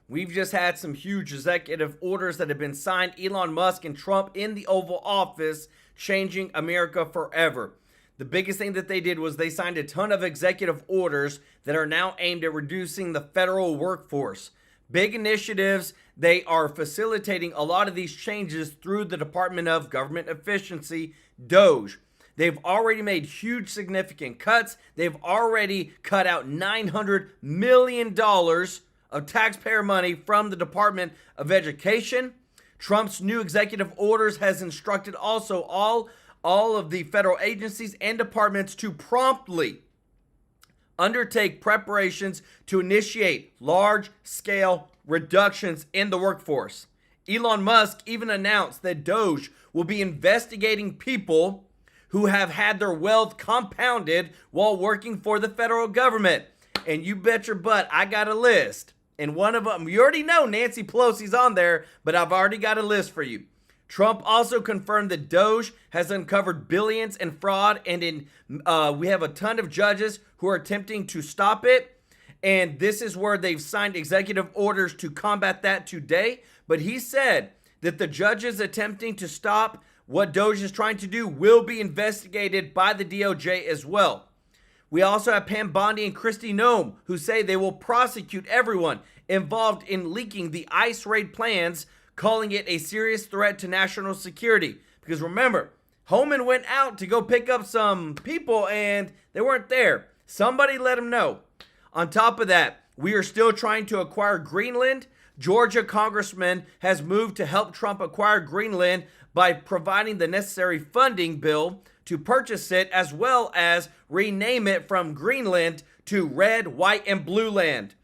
we've just had some huge executive orders that have been signed. Elon Musk and Trump in the Oval Office, changing America forever. The biggest thing that they did was they signed a ton of executive orders that are now aimed at reducing the federal workforce. Big initiatives. They are facilitating a lot of these changes through the Department of Government Efficiency, DOGE. They've already made huge significant cuts. They've already cut out $900 million of taxpayer money from the Department of Education. Trump's new executive orders has instructed also all of the federal agencies and departments to promptly undertake preparations to initiate large-scale reductions in the workforce. Elon Musk even announced that DOGE will be investigating people who have had their wealth compounded while working for the federal government. And you bet your butt I got a list. And one of them, you already know Nancy Pelosi's on there, but I've already got a list for you. Trump also confirmed that DOGE has uncovered billions in fraud, and we have a ton of judges who are attempting to stop it. And this is where they've signed executive orders to combat that today. But he said that the judges attempting to stop what DOGE is trying to do will be investigated by the DOJ as well. We also have Pam Bondi and Kristi Noem, who say they will prosecute everyone involved in leaking the ICE raid plans, calling it a serious threat to national security. Because remember, Homan went out to go pick up some people and they weren't there. Somebody let him know. On top of that, we are still trying to acquire Greenland. Georgia congressman has moved to help Trump acquire Greenland by providing the necessary funding bill to purchase it, as well as rename it from Greenland to Red, White, and Blue Land.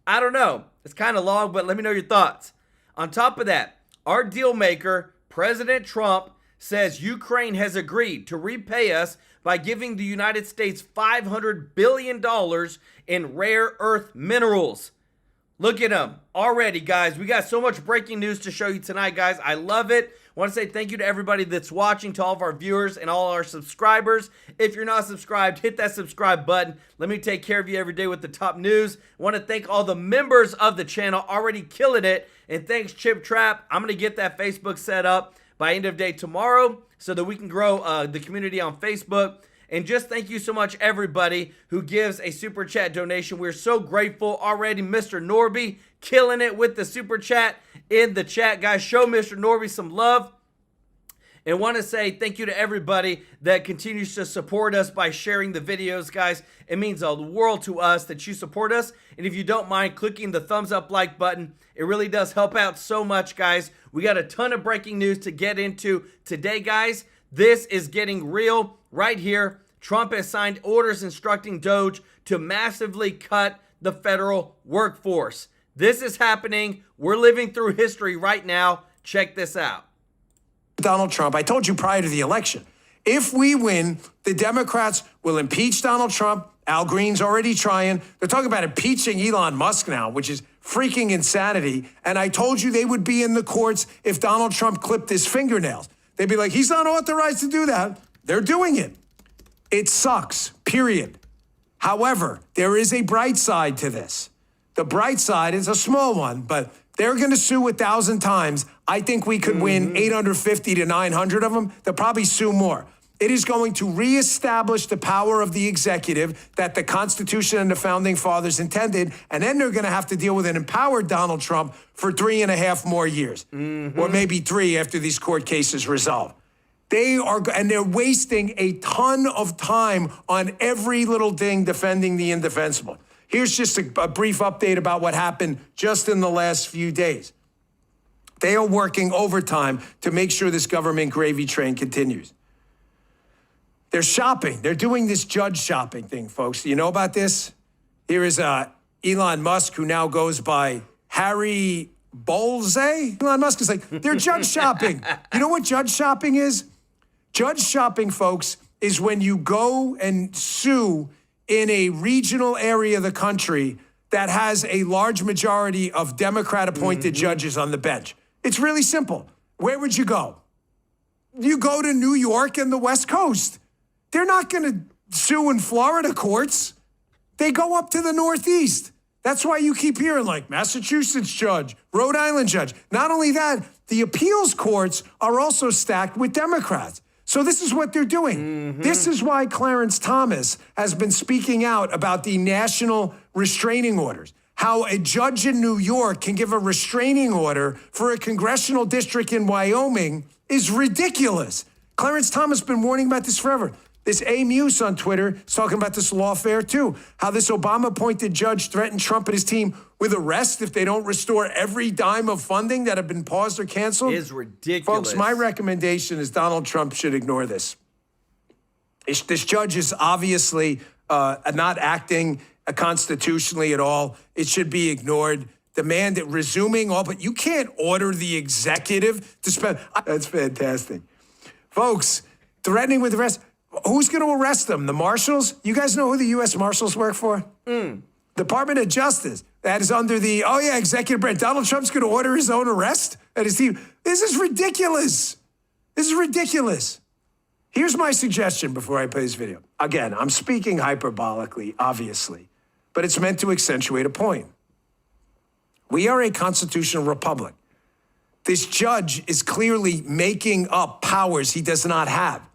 I don't know. It's kind of long, but let me know your thoughts. On top of that, our deal maker, President Trump, says Ukraine has agreed to repay us by giving the United States $500 billion in rare earth minerals. Look at them already, guys. We got so much breaking news to show you tonight, guys. I love it. I want to say thank you to everybody that's watching, to all of our viewers and all our subscribers. If you're not subscribed, hit that subscribe button. Let me take care of you every day with the top news. I want to thank all the members of the channel, already killing it. And thanks, Chip Trap. I'm going to get that Facebook set up by end of day tomorrow so that we can grow the community on Facebook. And just thank you so much, everybody who gives a super chat donation. We're so grateful already. Mr. Norby killing it with the super chat in the chat. Guys, show Mr. Norby some love. And want to say thank you to everybody that continues to support us by sharing the videos, guys. It means the world to us that you support us. And if you don't mind clicking the thumbs up like button, it really does help out so much, guys. We got a ton of breaking news to get into today, guys. This is getting real right here. Trump has signed orders instructing DOGE to massively cut the federal workforce. This is happening. We're living through history right now. Check this out. Donald Trump, I told you prior to the election, if we win, the Democrats will impeach Donald Trump. Al Green's already trying. They're talking about impeaching Elon Musk now, which is freaking insanity. And I told you they would be in the courts if Donald Trump clipped his fingernails. They'd be like, he's not authorized to do that. They're doing it. It sucks, period. However, there is a bright side to this. The bright side is a small one, but they're going to sue 1,000 times. I think we could win 850 to 900 of them. They'll probably sue more. It is going to reestablish the power of the executive that the Constitution and the Founding Fathers intended, and then they're going to have to deal with an empowered Donald Trump for 3.5 more years, or maybe 3 after these court cases resolve. They're wasting a ton of time on every little thing defending the indefensible. Here's just a brief update about what happened just in the last few days. They are working overtime to make sure this government gravy train continues. They're shopping. They're doing this judge shopping thing, folks. Do you know about this? Here is Elon Musk, who now goes by Harry Bolze. Elon Musk is like, they're judge shopping. You know what judge shopping is? Judge shopping, folks, is when you go and sue in a regional area of the country that has a large majority of Democrat-appointed judges on the bench. It's really simple. Where would you go? You go to New York and the West Coast. They're not going to sue in Florida courts. They go up to the Northeast. That's why you keep hearing like Massachusetts judge, Rhode Island judge. Not only that, the appeals courts are also stacked with Democrats. So this is what they're doing. This is why Clarence Thomas has been speaking out about the national restraining orders. How a judge in New York can give a restraining order for a congressional district in Wyoming is ridiculous. Clarence Thomas has been warning about this forever. This A. Muse on Twitter is talking about this lawfare too. How this Obama-appointed judge threatened Trump and his team with arrest if they don't restore every dime of funding that have been paused or canceled. Is ridiculous. Folks, my recommendation is Donald Trump should ignore this. This judge is obviously not acting constitutionally at all. It should be ignored. Demand it resuming all, but you can't order the executive to spend. That's fantastic. Folks, threatening with arrest. Who's going to arrest them? The marshals? You guys know who the U.S. Marshals work for? Department of Justice. That is under the, executive branch. Donald Trump's going to order his own arrest and his team. This is ridiculous. This is ridiculous. Here's my suggestion before I play this video. Again, I'm speaking hyperbolically, obviously, but it's meant to accentuate a point. We are a constitutional republic. This judge is clearly making up powers he does not have.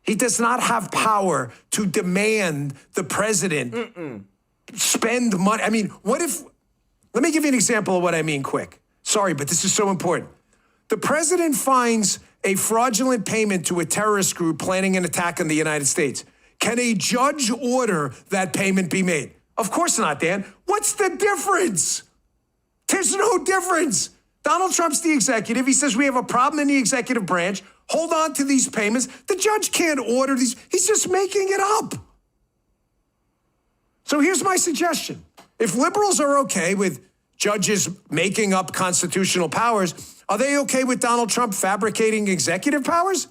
He does not have power to demand the president spend money. I mean, what if, let me give you an example of what I mean quick. Sorry, but this is so important. The president finds a fraudulent payment to a terrorist group planning an attack on the United States. Can a judge order that payment be made? Of course not, Dan. What's the difference? There's no difference. Donald Trump's the executive. He says we have a problem in the executive branch. Hold on to these payments. The judge can't order these. He's just making it up. So here's my suggestion. If liberals are okay with judges making up constitutional powers, are they okay with Donald Trump fabricating executive powers?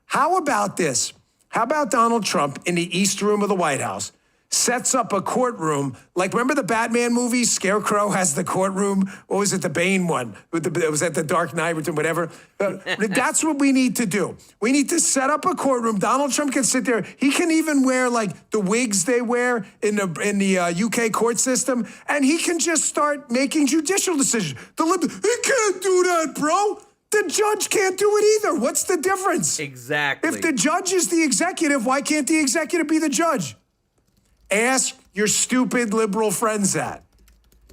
How about this? How about Donald Trump in the East Room of the White House sets up a courtroom, like remember the Batman movies? Scarecrow has the courtroom. What was it, the Bane one? It was at the Dark Knight or whatever. That's what we need to do. We need to set up a courtroom. Donald Trump can sit there. He can even wear like the wigs they wear in the UK court system, and he can just start making judicial decisions. He can't do that, bro. The judge can't do it either. What's the difference? Exactly. If the judge is the executive, why can't the executive be the judge? Ask your stupid liberal friends that.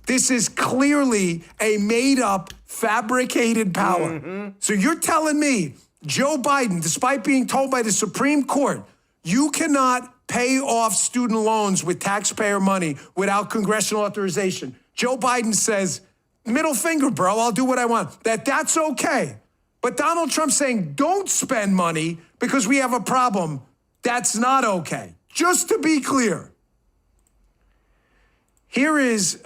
This is clearly a made-up, fabricated power. So you're telling me, Joe Biden, despite being told by the Supreme Court, you cannot pay off student loans with taxpayer money without congressional authorization. Joe Biden says, middle finger, bro, I'll do what I want. That's okay. But Donald Trump saying, don't spend money because we have a problem, that's not okay. Just to be clear. Here is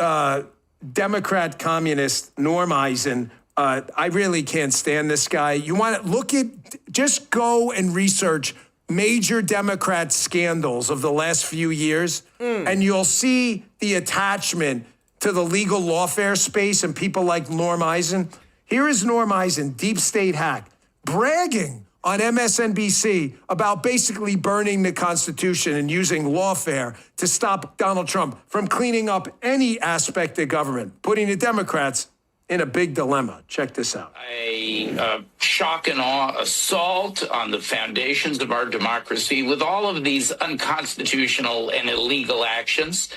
Democrat communist Norm Eisen. I really can't stand this guy. You want to just go and research major Democrat scandals of the last few years, and you'll see the attachment to the legal lawfare space and people like Norm Eisen. Here is Norm Eisen, deep state hack, bragging on MSNBC about basically burning the Constitution and using lawfare to stop Donald Trump from cleaning up any aspect of government, putting the Democrats in a big dilemma. Check this out. A shock and awe assault on the foundations of our democracy with all of these unconstitutional and illegal actions,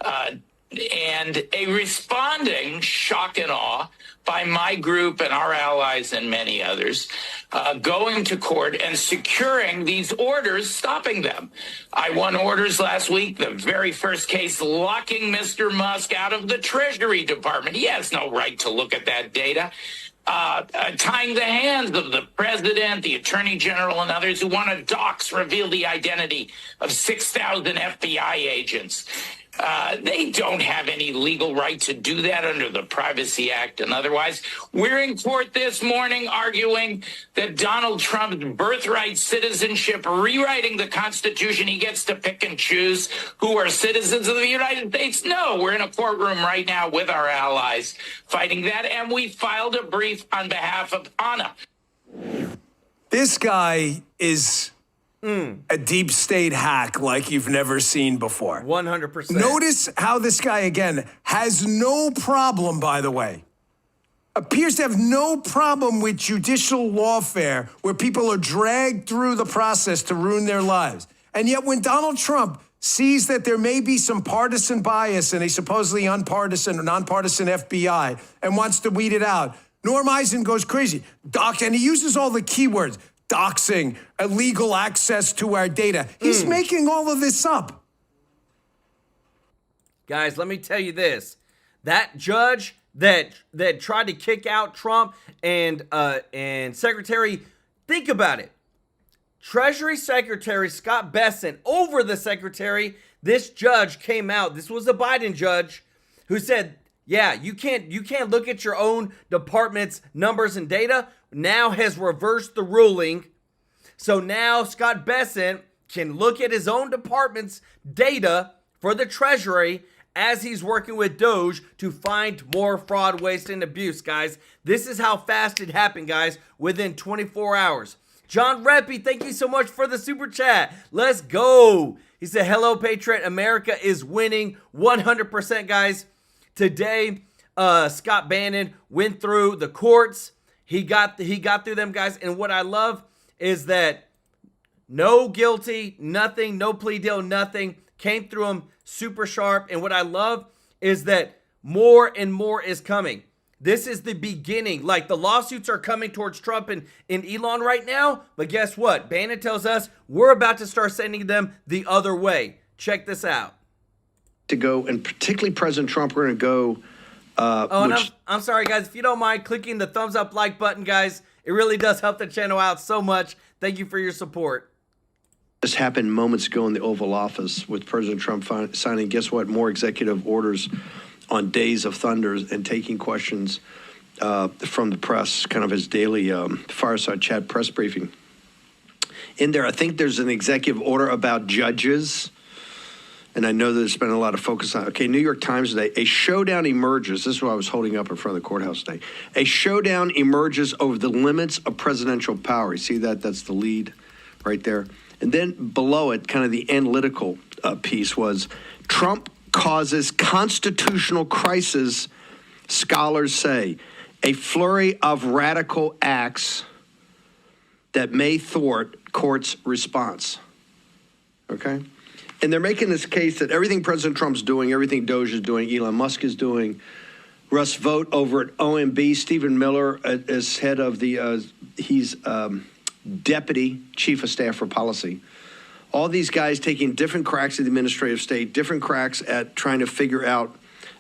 and a responding shock and awe by my group and our allies and many others, going to court and securing these orders, stopping them. I won orders last week, the very first case locking Mr. Musk out of the Treasury Department. He has no right to look at that data. Tying the hands of the president, the attorney general, and others who want to reveal the identity of 6,000 FBI agents. They don't have any legal right to do that under the Privacy Act and otherwise. We're in court this morning arguing that Donald Trump's birthright citizenship, rewriting the Constitution, he gets to pick and choose who are citizens of the United States. No, we're in a courtroom right now with our allies fighting that, and we filed a brief on behalf of Anna. This guy is a deep state hack like you've never seen before. 100%. Notice how this guy, again, has no problem, by the way, appears to have no problem with judicial lawfare where people are dragged through the process to ruin their lives. And yet when Donald Trump sees that there may be some partisan bias in a supposedly unpartisan or nonpartisan FBI and wants to weed it out, Norm Eisen goes crazy. And he uses all the keywords. Doxing, illegal access to our data. He's making all of this up. Guys, let me tell you this. That judge that tried to kick out Trump and Secretary, think about it. Treasury Secretary Scott Bessent, over the secretary, this judge came out. This was a Biden judge who said, yeah, you can't look at your own department's numbers and data. Now has reversed the ruling. So now Scott Bessent can look at his own department's data for the Treasury as he's working with Doge to find more fraud, waste, and abuse, guys. This is how fast it happened, guys, within 24 hours. John Reppy, thank you so much for the super chat. Let's go. He said, hello, Patriot. America is winning 100%, guys. Today, Scott Bannon went through the courts. He got through them, guys. And what I love is that no guilty, nothing, no plea deal, nothing. Came through him super sharp. And what I love is that more and more is coming. This is the beginning. Like, the lawsuits are coming towards Trump and Elon right now. But guess what? Bannon tells us we're about to start sending them the other way. Check this out. To go, and particularly President Trump, we're going to go. And I'm sorry, guys. If you don't mind clicking the thumbs up like button, guys, it really does help the channel out so much. Thank you for your support. This happened moments ago in the Oval Office with President Trump signing, guess what, more executive orders on days of thunders and taking questions from the press, kind of his daily fireside chat press briefing. In there, I think there's an executive order about judges. And I know there's been a lot of focus on, okay, New York Times today, a showdown emerges. This is what I was holding up in front of the courthouse today. A showdown emerges over the limits of presidential power. You see that? That's the lead right there. And then below it, kind of the analytical piece was, Trump causes constitutional crisis, scholars say, a flurry of radical acts that may thwart court's response. Okay? And they're making this case that everything President Trump's doing, everything Doge is doing, Elon Musk is doing, Russ Vought over at OMB, Stephen Miller as head of the, he's deputy chief of staff for policy. All these guys taking different cracks at the administrative state, different cracks at trying to figure out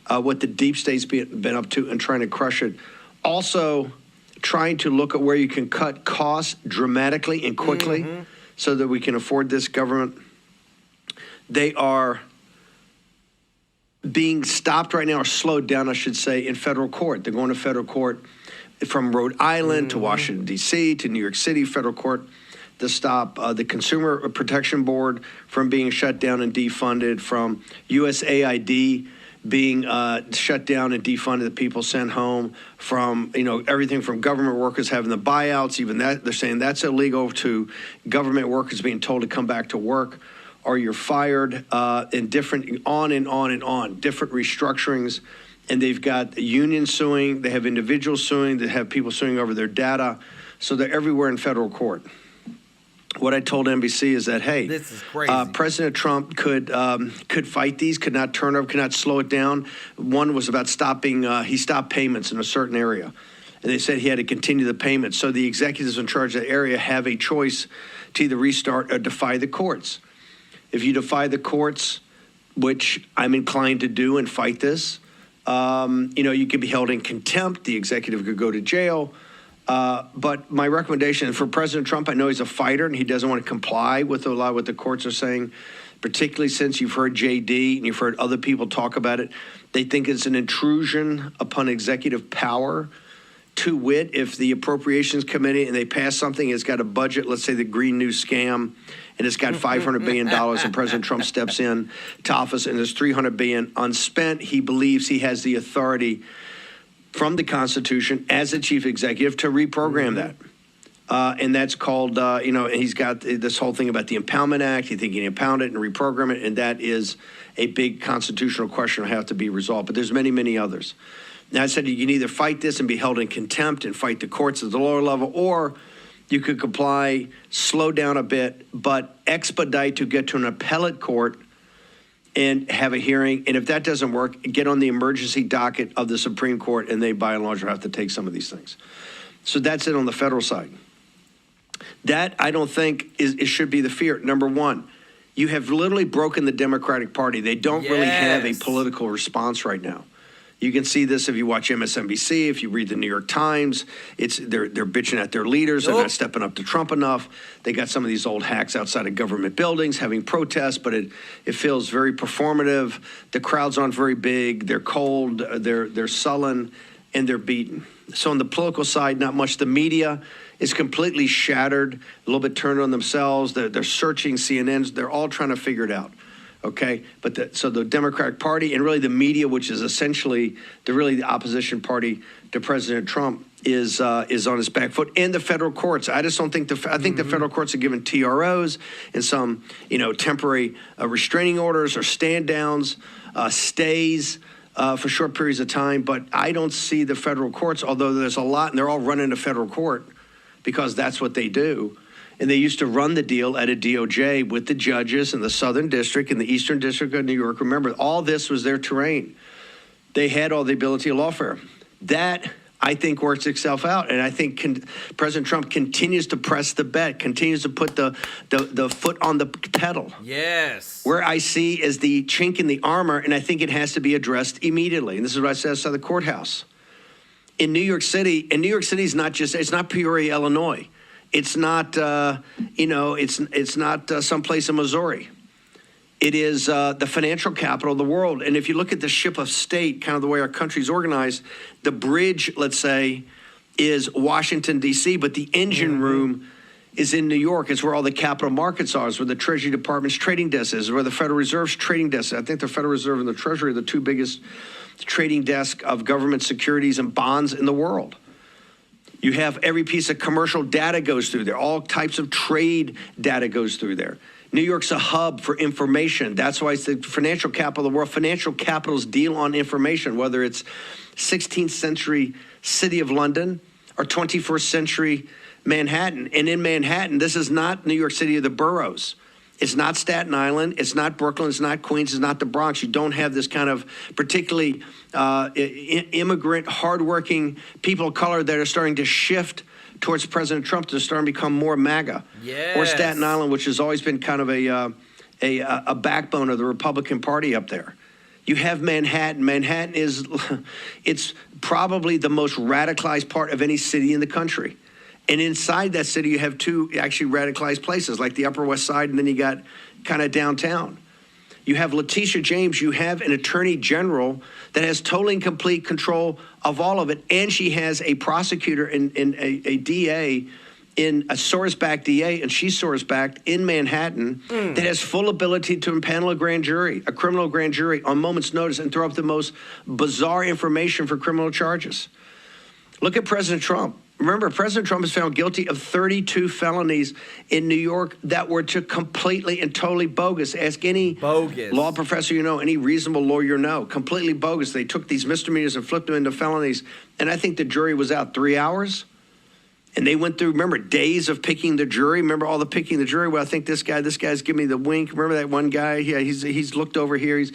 what the deep state's been up to and trying to crush it. Also trying to look at where you can cut costs dramatically and quickly so that we can afford this government. They are being stopped right now, or slowed down, I should say, in federal court. They're going to federal court from Rhode Island to Washington, D.C., to New York City, federal court, to stop the Consumer Protection Board from being shut down and defunded, from USAID being shut down and defunded, the people sent home, from, you know, everything from government workers having the buyouts, even that, they're saying that's illegal, to government workers being told to come back to work or you're fired, and different, on and on and on, different restructurings. And they've got unions suing, they have individuals suing, they have people suing over their data. So they're everywhere in federal court. What I told NBC is that, hey, this is crazy. President Trump could fight these, could not turn over, could not slow it down. One was about stopping, he stopped payments in a certain area. And they said he had to continue the payments. So the executives in charge of that area have a choice to either restart or defy the courts. If you defy the courts, which I'm inclined to do and fight this, you know, you could be held in contempt. The executive could go to jail. But my recommendation for President Trump, I know he's a fighter and he doesn't want to comply with a lot of what the courts are saying, particularly since you've heard JD and you've heard other people talk about it. They think it's an intrusion upon executive power. To wit, if the Appropriations Committee and they pass something, it's got a budget, let's say the Green New Scam, and it's got $500 billion, and President Trump steps in to office and there's $300 billion unspent, he believes he has the authority from the Constitution as the chief executive to reprogram that. And that's called, and he's got this whole thing about the Impoundment Act. You think he can impound it and reprogram it, and that is a big constitutional question that have to be resolved. But there's many, many others. Now, I said you can either fight this and be held in contempt and fight the courts at the lower level, or you could comply, slow down a bit, but expedite to get to an appellate court and have a hearing. And if that doesn't work, get on the emergency docket of the Supreme Court, and they, by and large, will have to take some of these things. So that's it on the federal side. That, I don't think, it should be the fear. Number one, you have literally broken the Democratic Party. They don't really have a political response right now. You can see this if you watch MSNBC, if you read the New York Times. They're bitching at their leaders. They're not stepping up to Trump enough. They got some of these old hacks outside of government buildings having protests, but it feels very performative. The crowds aren't very big. They're cold. They're sullen, and they're beaten. So on the political side, not much. The media is completely shattered, a little bit turned on themselves. They're searching CNNs. They're all trying to figure it out. Okay, but so the Democratic Party and really the media, which is essentially the opposition party to President Trump, is on its back foot. And the federal courts, I just don't think I think the federal courts are given TROs and some temporary restraining orders or stand downs, stays for short periods of time. But I don't see the federal courts, although there's a lot, and they're all running to federal court because that's what they do. And they used to run the deal at a DOJ with the judges in the Southern District and the Eastern District of New York. Remember, all this was their terrain. They had all the ability of lawfare. That, I think, works itself out. And I think President Trump continues to press the bet, continues to put the foot on the pedal. Yes. Where I see is the chink in the armor, and I think it has to be addressed immediately. And this is what I said outside the courthouse. In New York City, and New York City is not just, it's not Peoria, Illinois. It's not, it's not someplace in Missouri. It is the financial capital of the world. And if you look at the ship of state, kind of the way our country's organized, the bridge, let's say, is Washington, D.C., but the engine room is in New York. It's where all the capital markets are. It's where the Treasury Department's trading desk is, where the Federal Reserve's trading desk is. I think the Federal Reserve and the Treasury are the two biggest trading desks of government securities and bonds in the world. You have every piece of commercial data goes through there. All types of trade data goes through there. New York's a hub for information. That's why it's the financial capital of the world. Financial capitals deal on information, whether it's 16th century city of London or 21st century Manhattan. And in Manhattan, this is not New York City of the boroughs. It's not Staten Island. It's not Brooklyn. It's not Queens. It's not the Bronx. You don't have this kind of particularly immigrant, hardworking people of color that are starting to shift towards President Trump to start to become more MAGA. Yes. Or Staten Island, which has always been kind of a backbone of the Republican Party up there. You have Manhattan. Manhattan is, it's probably the most radicalized part of any city in the country. And inside that city, you have two actually radicalized places, like the Upper West Side, and then you got kind of downtown. You have Letitia James. You have an attorney general that has total and complete control of all of it. And she has a prosecutor and a DA, in a Soros-backed DA, and she's Soros-backed in Manhattan, that has full ability to impanel a grand jury, a criminal grand jury, on moment's notice and throw up the most bizarre information for criminal charges. Look at President Trump. Remember, President Trump is found guilty of 32 felonies in New York that were completely and totally bogus. Ask any law professor you know, any reasonable lawyer you know, completely bogus. They took these misdemeanors and flipped them into felonies. And I think the jury was out 3 hours. And they went through, remember, days of picking the jury. Remember all the picking the jury? Well, I think this guy's giving me the wink. Remember that one guy? Yeah, he's looked over here. He's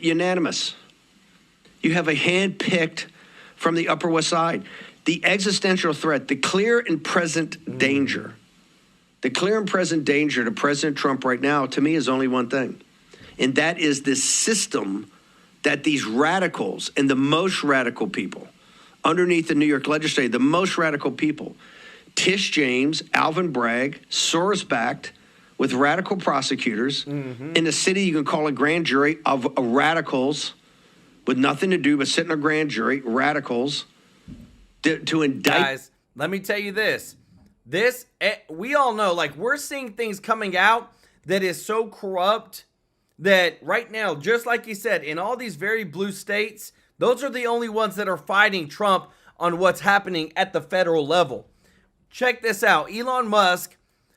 unanimous. You have a hand-picked from the Upper West Side. The existential threat, the clear and present danger, the clear and present danger to President Trump right now, to me, is only one thing. And that is this system that these radicals and the most radical people underneath the New York legislature, the most radical people, Tish James, Alvin Bragg, Soros-backed with radical prosecutors in a city you can call a grand jury of radicals with nothing to do but sit in a grand jury, radicals, to indict. Guys, let me tell you this. We all know, like, we're seeing things coming out that is so corrupt that right now, just like you said, in all these very blue states, those are the only ones that are fighting Trump on what's happening at the federal level. Check this out. Elon Musk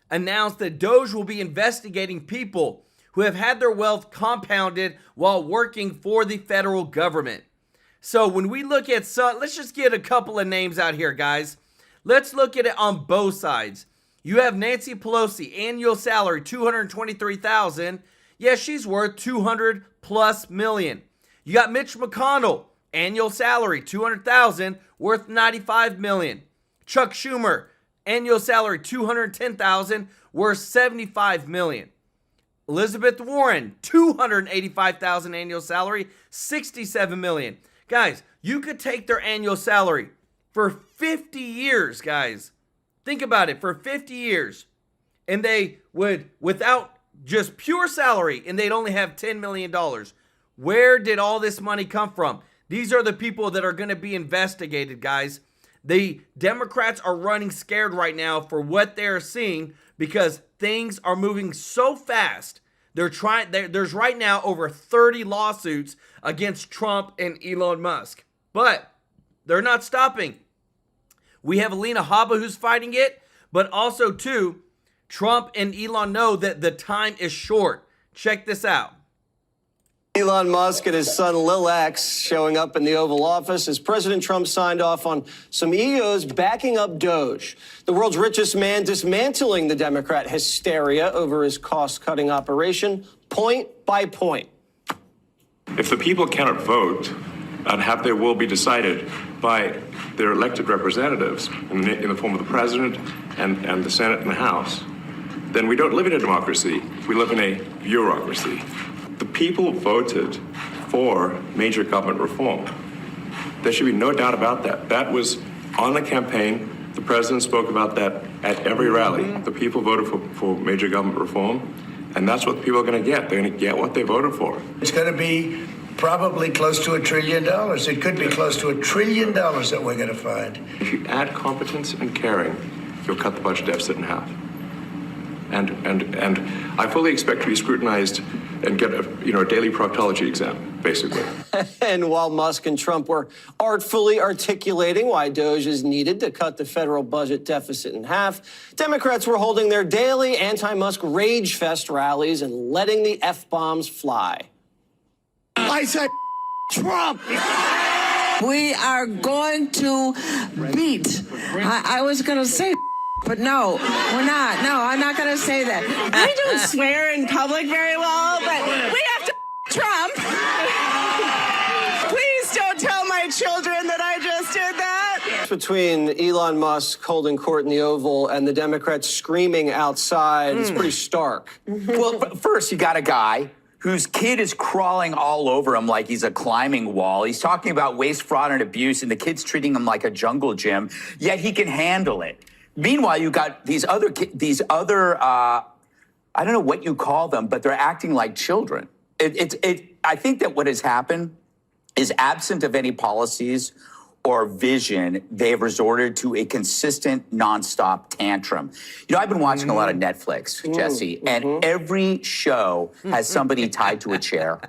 announced that Doge will be investigating people who have had their wealth compounded while working for the federal government. So when we look at let's just get a couple of names out here, guys. Let's look at it on both sides. You have Nancy Pelosi, annual salary $223,000. Yeah, she's worth $200+ million. You got Mitch McConnell, annual salary $200,000, worth $95 million. Chuck Schumer, annual salary $210,000, worth $75 million. Elizabeth Warren, $285,000 annual salary, $67 million. Guys, you could take their annual salary for 50 years, guys. Think about it, for 50 years. And they would, without just pure salary, and they'd only have $10 million. Where did all this money come from? These are the people that are going to be investigated, guys. The Democrats are running scared right now for what they're seeing because things are moving so fast. There's right now over 30 lawsuits against Trump and Elon Musk. But they're not stopping. We have Alina Habba who's fighting it, but also too, Trump and Elon know that the time is short. Check this out. Elon Musk and his son Lil X showing up in the Oval Office as President Trump signed off on some EOs backing up Doge. The world's richest man dismantling the Democrat hysteria over his cost-cutting operation, point by point. If the people cannot vote and have their will be decided by their elected representatives in the form of the president and the Senate and the House, then we don't live in a democracy. We live in a bureaucracy. The people voted for major government reform. There should be no doubt about that. That was on the campaign. The president spoke about that at every rally. The people voted for major government reform, and that's what the people are going to get. They're going to get what they voted for. It's going to be probably close to $1 trillion. It could be close to $1 trillion that we're going to find. If you add competence and caring, you'll cut the budget deficit in half. And I fully expect to be scrutinized and get a daily proctology exam, basically. And while Musk and Trump were artfully articulating why Doge is needed to cut the federal budget deficit in half, Democrats were holding their daily anti-Musk rage fest rallies and letting the F-bombs fly. I said Trump! We are going to beat. I was going to say, but no, we're not. No, I'm not going to say that. I don't swear in public very well, but we have to Trump. Please don't tell my children that I just did that. Between Elon Musk holding court in the Oval and the Democrats screaming outside, it's pretty stark. Well, first, you got a guy whose kid is crawling all over him like he's a climbing wall. He's talking about waste, fraud, and abuse, and the kid's treating him like a jungle gym, yet he can handle it. Meanwhile, you got these other I don't know what you call them, but they're acting like children. I think that what has happened is, absent of any policies or vision, they've resorted to a consistent, nonstop tantrum. I've been watching a lot of Netflix, Jesse, and every show has somebody tied to a chair.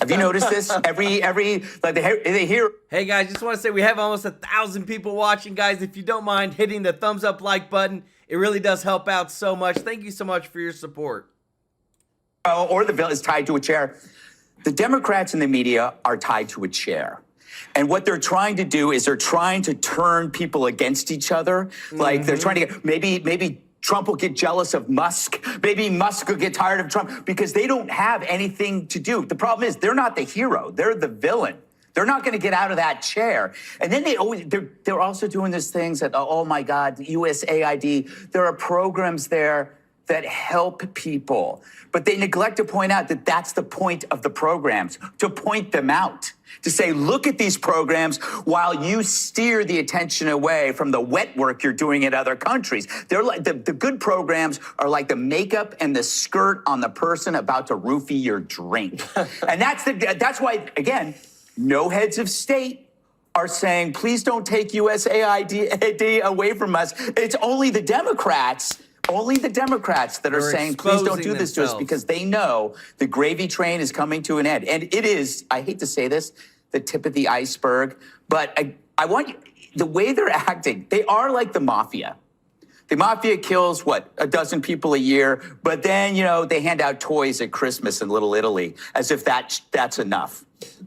Have you noticed this? Every they hear. Hey guys, just want to say we have almost 1,000 people watching, guys. If you don't mind hitting the thumbs up like button, it really does help out so much. Thank you so much for your support. Or the bill is tied to a chair. The Democrats and the media are tied to a chair. And what they're trying to do is they're trying to turn people against each other. Like they're trying to get, maybe Trump will get jealous of Musk. Maybe Musk will get tired of Trump because they don't have anything to do. The problem is they're not the hero. They're the villain. They're not going to get out of that chair. And then they're also doing these things that, oh my God, USAID. There are programs there that help people. But they neglect to point out that that's the point of the programs, to point them out, to say, look at these programs while you steer the attention away from the wet work you're doing in other countries. They're like the good programs are like the makeup and the skirt on the person about to roofie your drink. And that's why, again, no heads of state are saying, please don't take USAID away from us. It's only the Democrats that are saying, please don't do this to us, because they know the gravy train is coming to an end. And it is, I hate to say this, the tip of the iceberg, but I want you, the way they're acting, they are like the mafia. The mafia kills, what, a dozen people a year, but then, you know, they hand out toys at Christmas in Little Italy as if that's enough.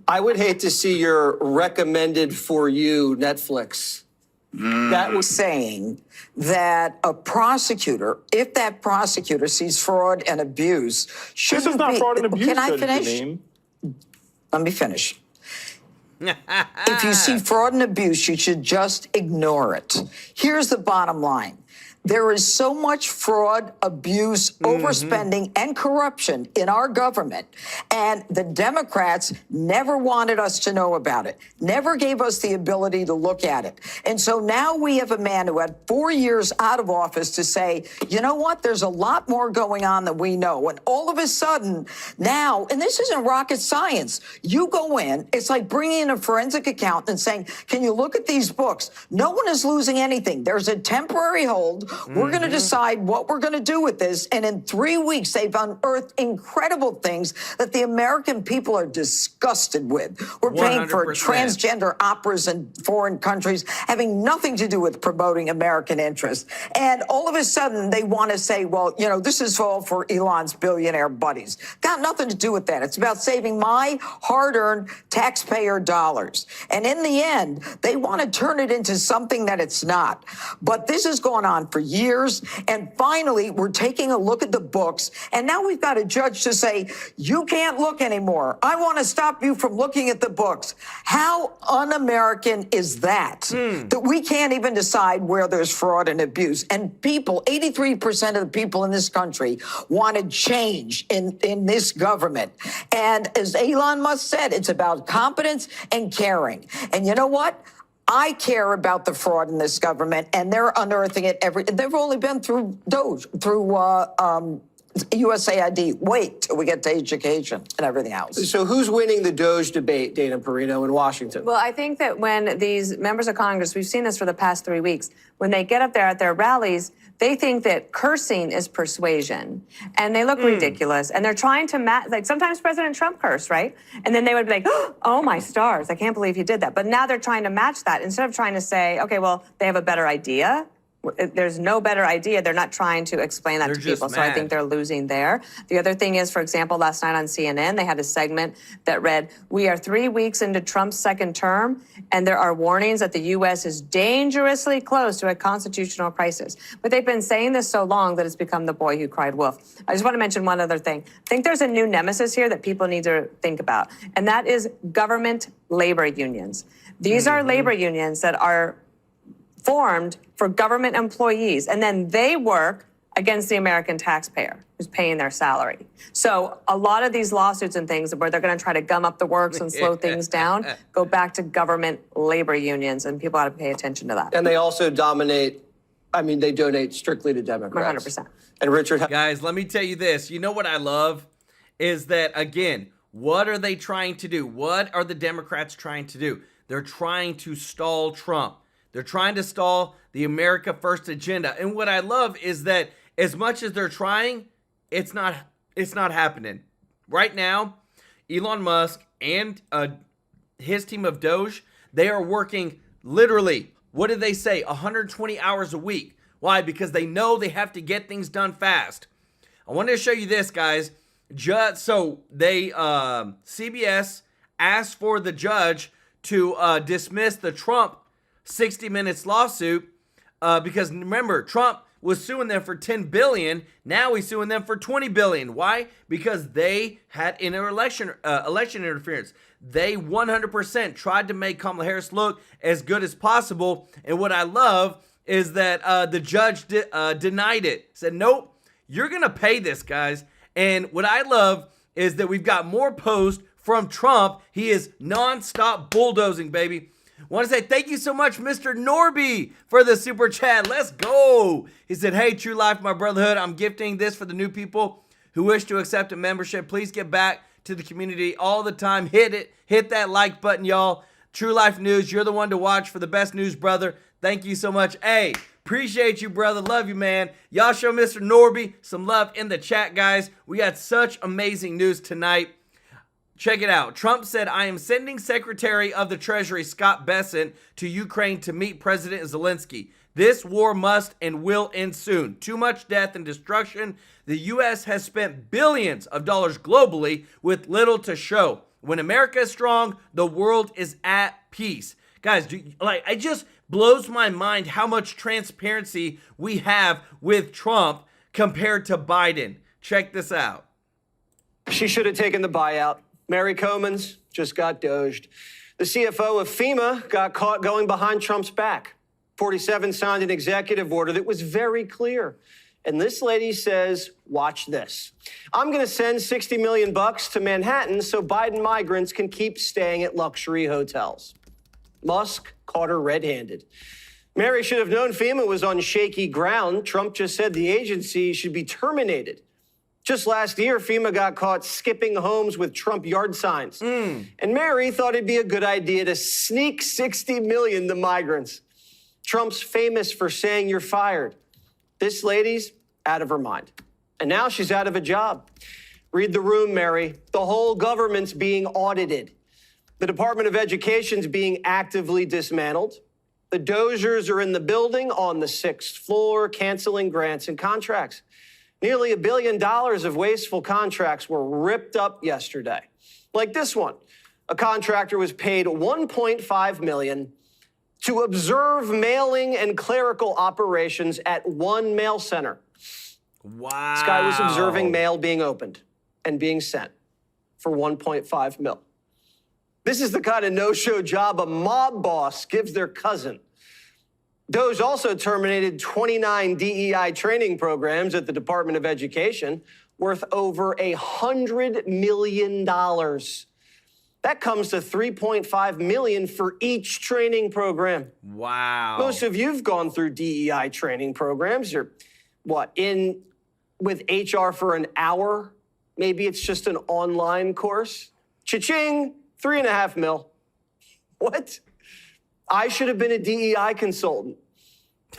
I would hate to see your recommended for you Netflix. That was saying that a prosecutor, if that prosecutor sees fraud and abuse, shouldn't This is not be, fraud and abuse. Can I Judge finish? Janine. Let me finish. If you see fraud and abuse, you should just ignore it. Here's the bottom line. There is so much fraud, abuse, overspending, and corruption in our government. And the Democrats never wanted us to know about it, never gave us the ability to look at it. And so now we have a man who had 4 years out of office to say, you know what, there's a lot more going on than we know. And all of a sudden now, and this isn't rocket science, you go in, it's like bringing in a forensic accountant and saying, can you look at these books? No one is losing anything. There's a temporary hold. We're going to decide what we're going to do with this. And in 3 weeks, they've unearthed incredible things that the American people are disgusted with. We're paying for 100%. transgender operas in foreign countries, having nothing to do with promoting American interests. And all of a sudden, they want to say, well, you know, this is all for Elon's billionaire buddies. Got nothing to do with that. It's about saving my hard-earned taxpayer dollars. And in the end, they want to turn it into something that it's not. But this has gone on for years. And finally, we're taking a look at the books. And now we've got a judge to say, you can't look anymore. I want to stop you from looking at the books. How un-American is that? That we can't even decide where there's fraud and abuse. And people, 83% of the people in this country wanted change in this government. And as Elon Musk said, it's about competence and caring. And you know what? I care about the fraud in this government, and they're unearthing it they've only been through Doge, through USAID. Wait till we get to education and everything else. So who's winning the Doge debate, Dana Perino, in Washington? Well, I think that when these members of Congress, we've seen this for the past 3 weeks, when they get up there at their rallies, they think that cursing is persuasion, and they look ridiculous, and they're trying to like sometimes President Trump cursed, right? And then they would be like, oh my stars, I can't believe he did that. But now they're trying to match that instead of trying to say, okay, well, they have a better idea. There's no better idea. They're not trying to explain that to people. So I think they're losing there. The other thing is, for example, last night on CNN, they had a segment that read, we are 3 weeks into Trump's second term, and there are warnings that the U.S. is dangerously close to a constitutional crisis. But they've been saying this so long that it's become the boy who cried wolf. I just want to mention one other thing. I think there's a new nemesis here that people need to think about, and that is government labor unions. These are labor unions that are formed for government employees, and then they work against the American taxpayer who's paying their salary. So a lot of these lawsuits and things where they're going to try to gum up the works and slow things down go back to government labor unions, and people ought to pay attention to that. And they also dominate, I mean, they donate strictly to Democrats. 100%. And Richard... Guys, let me tell you this. You know what I love is that, again, what are they trying to do? What are the Democrats trying to do? They're trying to stall Trump. They're trying to stall the America First agenda. And what I love is that as much as they're trying, it's not happening. Right now, Elon Musk and his team of Doge, they are working literally, what did they say, 120 hours a week. Why? Because they know they have to get things done fast. I wanted to show you this, guys. So they, CBS asked for the judge to dismiss the Trump 60 Minutes lawsuit because remember, Trump was suing them for $10 billion. Now he's suing them for $20 billion. Why? Because they had election interference. They 100% tried to make Kamala Harris look as good as possible. And what I love is that the judge denied it. Said, nope, you're going to pay this, guys. And what I love is that we've got more posts from Trump. He is nonstop bulldozing, baby. Want to say thank you so much, Mr. Norby, for the super chat. Let's go. He said, hey, TrueLife, my brotherhood, I'm gifting this for the new people who wish to accept a membership. Please get back to the community all the time. Hit it. Hit that like button, y'all. TrueLife News, you're the one to watch for the best news, brother. Thank you so much. Hey, appreciate you, brother. Love you, man. Y'all show Mr. Norby some love in the chat, guys. We got such amazing news tonight. Check it out. Trump said, I am sending Secretary of the Treasury Scott Bessent to Ukraine to meet President Zelensky. This war must and will end soon. Too much death and destruction. The U.S. has spent billions of dollars globally with little to show. When America is strong, the world is at peace. Guys, it just blows my mind how much transparency we have with Trump compared to Biden. Check this out. She should have taken the buyout. Mary Comans just got doged. The CFO of FEMA got caught going behind Trump's back. 47 signed an executive order that was very clear. And this lady says, watch this. I'm going to send $60 million to Manhattan so Biden migrants can keep staying at luxury hotels. Musk caught her red-handed. Mary should have known FEMA was on shaky ground. Trump just said the agency should be terminated. Just last year, FEMA got caught skipping homes with Trump yard signs. And Mary thought it'd be a good idea to sneak $60 million to migrants. Trump's famous for saying you're fired. This lady's out of her mind. And now she's out of a job. Read the room, Mary. The whole government's being audited. The Department of Education's being actively dismantled. The Dozers are in the building on the 6th floor, canceling grants and contracts. Nearly $1 billion of wasteful contracts were ripped up yesterday. Like this one. A contractor was paid $1.5 million to observe mailing and clerical operations at one mail center. Wow. This guy was observing mail being opened and being sent for $1.5 million. This is the kind of no-show job a mob boss gives their cousin. Doge also terminated 29 DEI training programs at the Department of Education worth over $100 million. That comes to $3.5 million for each training program. Wow. Most of you've gone through DEI training programs. You're, in with HR for an hour? Maybe it's just an online course. Cha-ching, $3.5 million. What? I should have been a DEI consultant.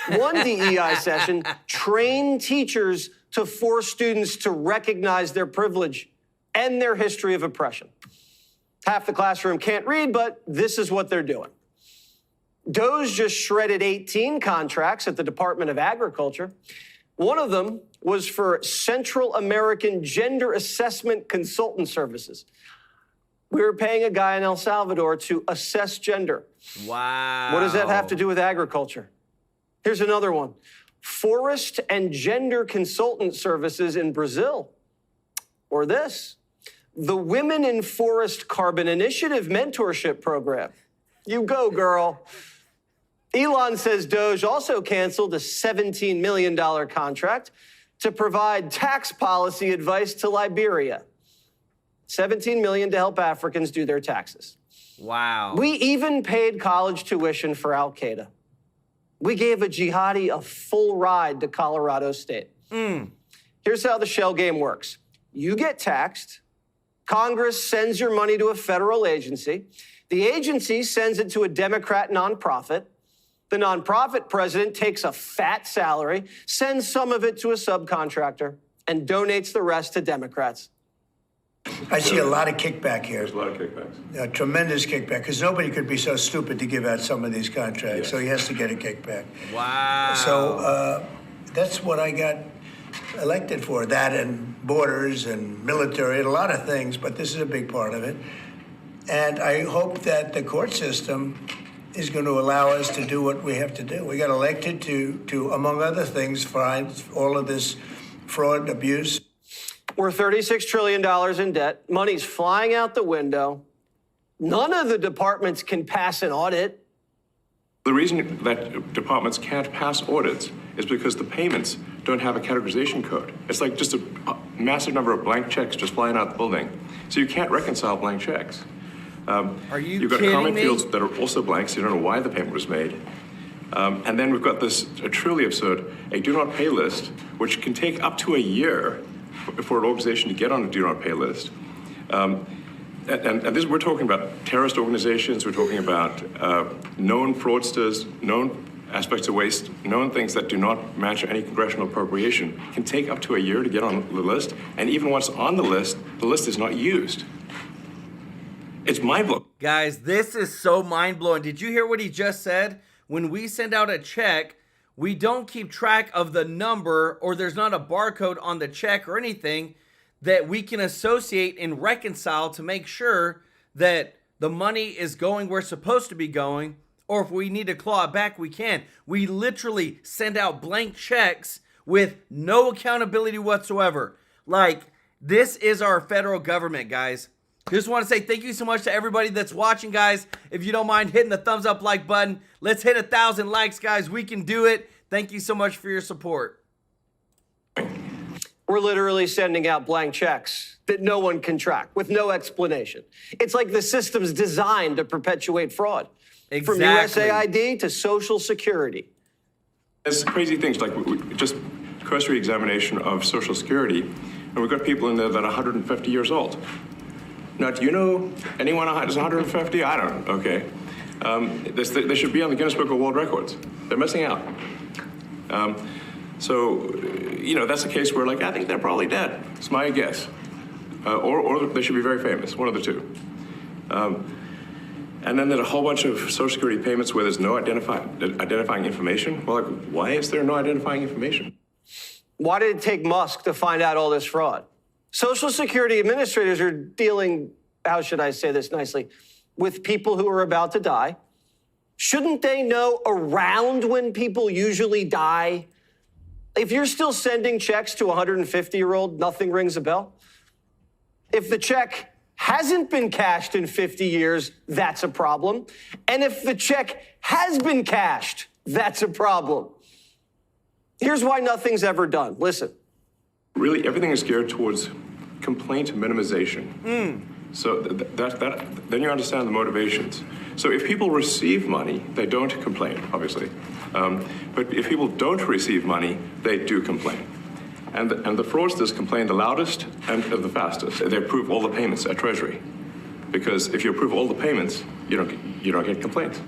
One DEI session trained teachers to force students to recognize their privilege and their history of oppression. Half the classroom can't read, but this is what they're doing. Doge just shredded 18 contracts at the Department of Agriculture. One of them was for Central American Gender Assessment Consultant Services. We were paying a guy in El Salvador to assess gender. Wow. What does that have to do with agriculture? Here's another one. Forest and Gender Consultant Services in Brazil. Or this. The Women in Forest Carbon Initiative Mentorship Program. You go, girl. Elon says Doge also canceled a $17 million contract to provide tax policy advice to Liberia. $17 million to help Africans do their taxes. Wow. We even paid college tuition for Al-Qaeda. We gave a jihadi a full ride to Colorado State. Here's how the shell game works. You get taxed. Congress sends your money to a federal agency. The agency sends it to a Democrat nonprofit. The nonprofit president takes a fat salary, sends some of it to a subcontractor, and donates the rest to Democrats. I see a lot of kickback here. There's a lot of kickbacks. A tremendous kickback, because nobody could be so stupid to give out some of these contracts, Yes. so he has to get a kickback. Wow. So that's what I got elected for, that and borders and military and a lot of things, but this is a big part of it. And I hope that the court system is going to allow us to do what we have to do. We got elected to among other things, find all of this fraud, abuse. We're $36 trillion in debt. Money's flying out the window. None of the departments can pass an audit. The reason that departments can't pass audits is because the payments don't have a categorization code. It's like just a massive number of blank checks just flying out the building. So you can't reconcile blank checks. Are you You've got kidding comment me? fields that are also blank, so you don't know why the payment was made. And then we've got this truly absurd, a do not pay list, which can take up to a year for an organization to get on a do not pay list. And this, we're talking about terrorist organizations, we're talking about known fraudsters, known aspects of waste, known things that do not match any congressional appropriation, can take up to a year to get on the list. And even once on the list is not used. It's mind-blowing. Guys, this is so mind-blowing. Did you hear what he just said? When we send out a check, we don't keep track of the number, or there's not a barcode on the check or anything that we can associate and reconcile to make sure that the money is going where it's supposed to be going, or if we need to claw it back, we can. We literally send out blank checks with no accountability whatsoever. Like, this is our federal government, guys. Just want to say thank you so much to everybody that's watching, guys. If you don't mind hitting the thumbs up like button, let's hit 1,000 likes, guys. We can do it. Thank you so much for your support. We're literally sending out blank checks that no one can track with no explanation. It's like the system's designed to perpetuate fraud. From Exactly. USAID to Social Security. There's crazy things like just cursory examination of Social Security, and we've got people in there that are 150 years old. Now, do you know anyone who's 150? I don't. Okay. They should be on the Guinness Book of World Records. They're missing out. So, you know, that's a case where, like, I think they're probably dead. It's my guess. Or they should be very famous, one of the two. And then there's a whole bunch of Social Security payments where there's no identifying information. Well, like, why is there no identifying information? Why did it take Musk to find out all this fraud? Social Security administrators are dealing, how should I say this nicely, with people who are about to die. Shouldn't they know around when people usually die? If you're still sending checks to a 150-year-old, nothing rings a bell. If the check hasn't been cashed in 50 years, that's a problem. And if the check has been cashed, that's a problem. Here's why nothing's ever done. Listen. Really, everything is geared towards complaint minimization. So then you understand the motivations. So if people receive money, they don't complain, obviously. But if people don't receive money, they do complain. And the fraudsters complain the loudest and the fastest. They approve all the payments at Treasury. Because if you approve all the payments, you don't get complaints.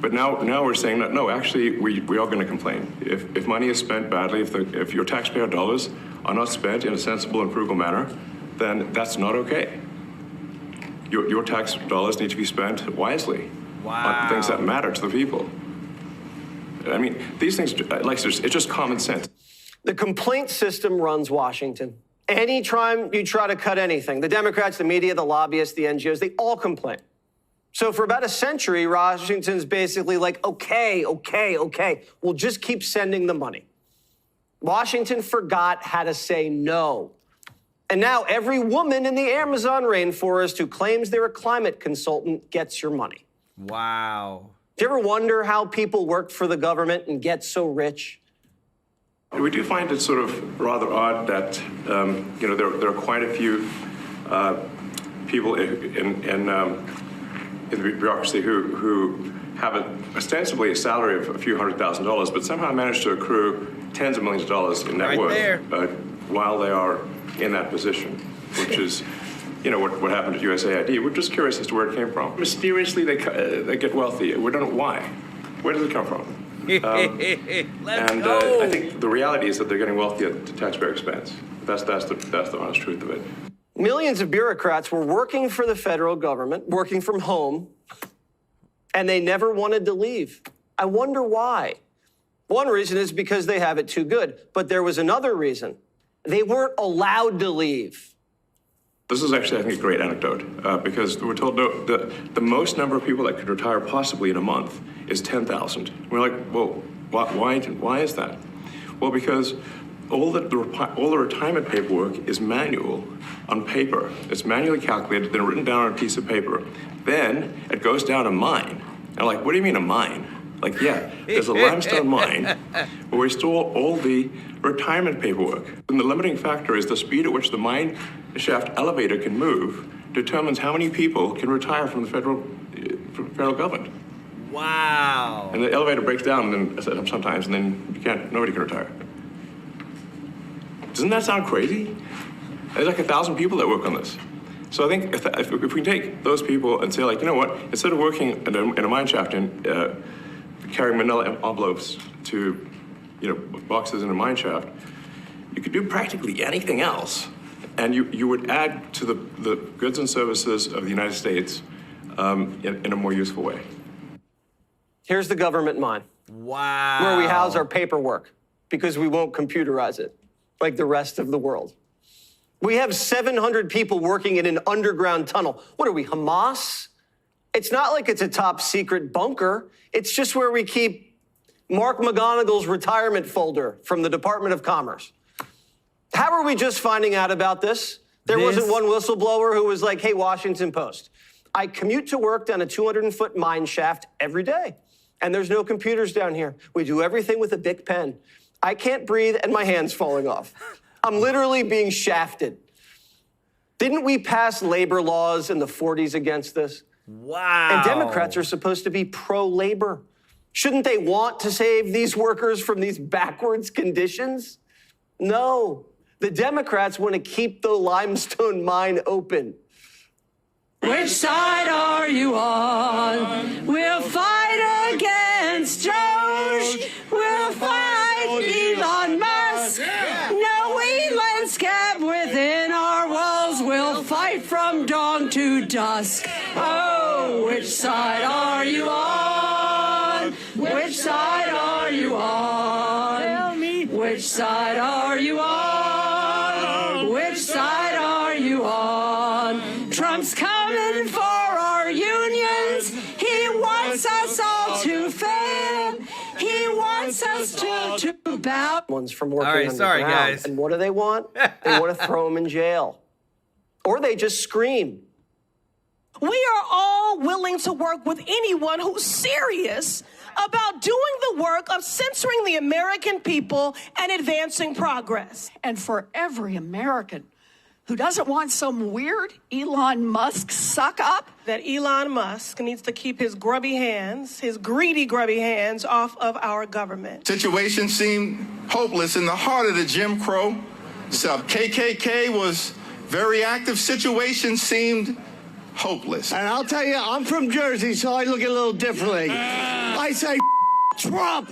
But now we're saying that, no, actually, we are going to complain. If money is spent badly, if your taxpayer dollars are not spent in a sensible and frugal manner, then that's not okay. Your tax dollars need to be spent wisely on things that matter to the people. I mean, these things, like, it's just common sense. The complaint system runs Washington. Anytime you try to cut anything, the Democrats, the media, the lobbyists, the NGOs, they all complain. So for about a century, Washington's basically like, okay, we'll just keep sending the money. Washington forgot how to say no. And now every woman in the Amazon rainforest who claims they're a climate consultant gets your money. Wow. Do you ever wonder how people work for the government and get so rich? We do find it sort of rather odd that, you know, there are quite a few people in the bureaucracy who have ostensibly a salary of a few $100,000, but somehow manage to accrue tens of millions of dollars in net worth while they are in that position, which is, you know, what happened at USAID. We're just curious as to where it came from. Mysteriously, they get wealthy. We don't know why. Where does it come from? Let's go. I think the reality is that they're getting wealthy at the taxpayer expense. That's the honest truth of it. Millions of bureaucrats were working for the federal government, working from home, and they never wanted to leave. I wonder why. One reason is because they have it too good, but there was another reason. They weren't allowed to leave. This is actually, I think, a great anecdote because we're told the most number of people that could retire possibly in a month is 10,000. We're like, well, why is that? Well, because all the retirement paperwork is manual on paper. It's manually calculated, then written down on a piece of paper. Then it goes down a mine. And like, what do you mean a mine? Like, yeah, there's a limestone mine where we store all the retirement paperwork. And the limiting factor is the speed at which the mine shaft elevator can move determines how many people can retire from the federal government. Wow. And the elevator breaks down sometimes, and then nobody can retire. Doesn't that sound crazy? There's like 1,000 people that work on this. So I think if we take those people and say, like, you know what, instead of working in a mine shaft and carrying manila envelopes to, you know, boxes in a mine shaft, you could do practically anything else And you would add to the goods and services of the United States in a more useful way. Here's the government mine. Wow. Where we house our paperwork because we won't computerize it like the rest of the world. We have 700 people working in an underground tunnel. What are we, Hamas? It's not like it's a top secret bunker. It's just where we keep Mark McGonagall's retirement folder from the Department of Commerce. How are we just finding out about this? There wasn't one whistleblower who was like, hey, Washington Post, I commute to work down a 200-foot mine shaft every day, and there's no computers down here. We do everything with a Bic pen. I can't breathe, and my hand's falling off. I'm literally being shafted. Didn't we pass labor laws in the 40s against this? Wow. And Democrats are supposed to be pro-labor. Shouldn't they want to save these workers from these backwards conditions? No. The Democrats want to keep the limestone mine open. Which side are you on? We'll fight against Doge. We'll fight Elon Musk. No Elon's kept within our walls. We'll fight from dawn to dusk. Oh, which side are you on? Which side are you on? Tell me. Which side are you on? Which side are you on? Trump's coming for our unions. He wants us all to fail. He wants us to bow. Ones from working All right, sorry, underground. guys. And what do they want? They want to throw them in jail. Or they just scream. We are all willing to work with anyone who's serious about doing the work of censoring the American people and advancing progress. And for every American who doesn't want some weird Elon Musk suck up, That Elon Musk needs to keep his grubby hands, his greedy, grubby hands off of our government. Situation seemed hopeless in the heart of the Jim Crow. KKK was very active. Situation seemed hopeless. And I'll tell you, I'm from Jersey, so I look at it a little differently. I say Trump.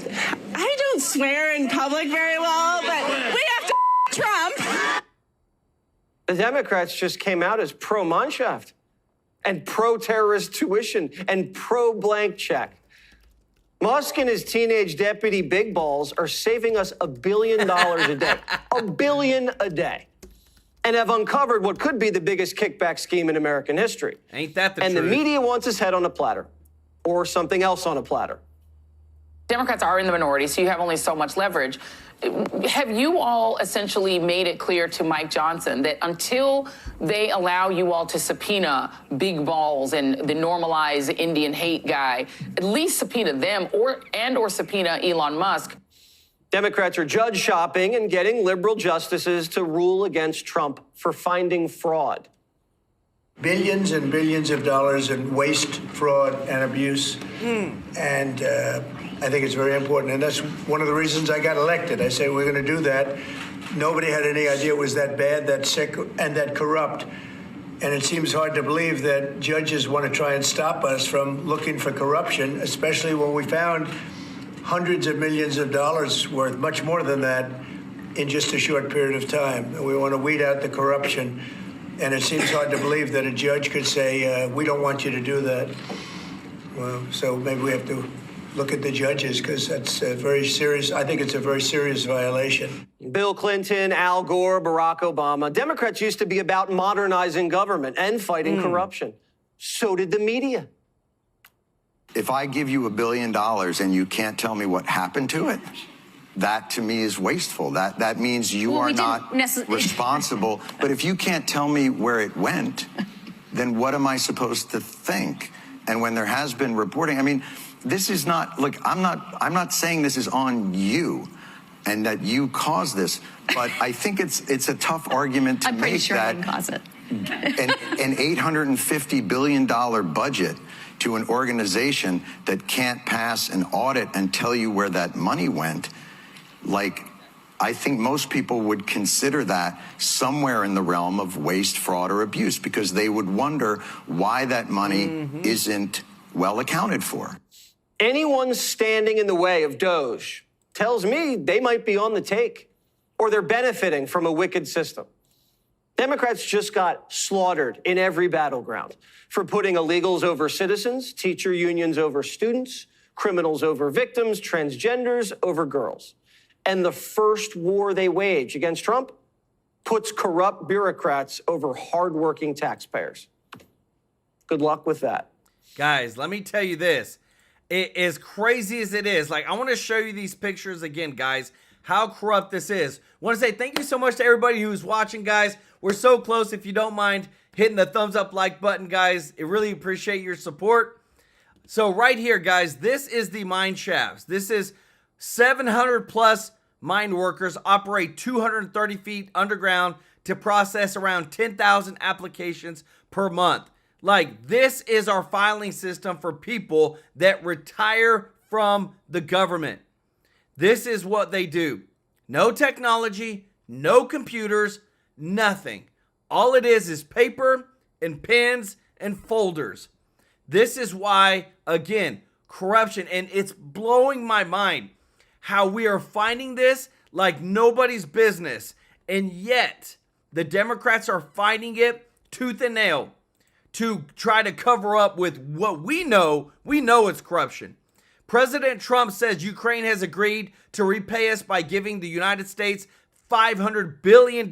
I don't swear in public very well, but we have to Trump. The Democrats just came out as pro-Mineshaft and pro-terrorist tuition and pro-blank check. Musk and his teenage deputy Big Balls are saving us $1 billion a day. $1 billion a day. And have uncovered what could be the biggest kickback scheme in American history. Ain't that the truth? And the media wants his head on a platter. Or something else on a platter. Democrats are in the minority, so you have only so much leverage. Have you all essentially made it clear to Mike Johnson that until they allow you all to subpoena Big Balls and the normalized Indian hate guy, at least subpoena them or subpoena Elon Musk? Democrats are judge shopping and getting liberal justices to rule against Trump for finding fraud. Billions and billions of dollars in waste, fraud, and abuse. And I think it's very important. And that's one of the reasons I got elected. I say we're going to do that. Nobody had any idea it was that bad, that sick, and that corrupt. And it seems hard to believe that judges want to try and stop us from looking for corruption, especially when we found hundreds of millions of dollars worth, much more than that, in just a short period of time. And we want to weed out the corruption. And it seems hard to believe that a judge could say, we don't want you to do that. Well, so maybe we have to look at the judges, because that's a very serious, I think it's a very serious violation. Bill Clinton, Al Gore, Barack Obama. Democrats used to be about modernizing government and fighting corruption. So did the media. If I give you $1 billion and you can't tell me what happened to it, that to me is wasteful. That means you are not responsible. But if you can't tell me where it went, then what am I supposed to think? And when there has been reporting, I mean, this is not, look, I'm not saying this is on you and that you caused this, but I think it's a tough argument to make sure that I didn't cause it. an $850 billion budget to an organization that can't pass an audit and tell you where that money went, like, I think most people would consider that somewhere in the realm of waste, fraud, or abuse, because they would wonder why that money isn't well accounted for. Anyone standing in the way of Doge tells me they might be on the take, or they're benefiting from a wicked system. Democrats just got slaughtered in every battleground for putting illegals over citizens, teacher unions over students, criminals over victims, transgenders over girls. And the first war they wage against Trump puts corrupt bureaucrats over hardworking taxpayers. Good luck with that. Guys, let me tell you this. As crazy as it is, like, I want to show you these pictures again, guys, how corrupt this is. I want to say thank you so much to everybody who's watching, guys. We're so close. If you don't mind hitting the thumbs up like button, guys, I really appreciate your support. So right here, guys, this is the mine shafts. This is 700 plus mine workers operate 230 feet underground to process around 10,000 applications per month. Like, this is our filing system for people that retire from the government. This is what they do. No technology, no computers, nothing. All it is paper and pens and folders. This is why, again, corruption, and it's blowing my mind how we are finding this like nobody's business, and yet the Democrats are fighting it tooth and nail to try to cover up with what we know. We know it's corruption. President Trump says Ukraine has agreed to repay us by giving the United States $500 billion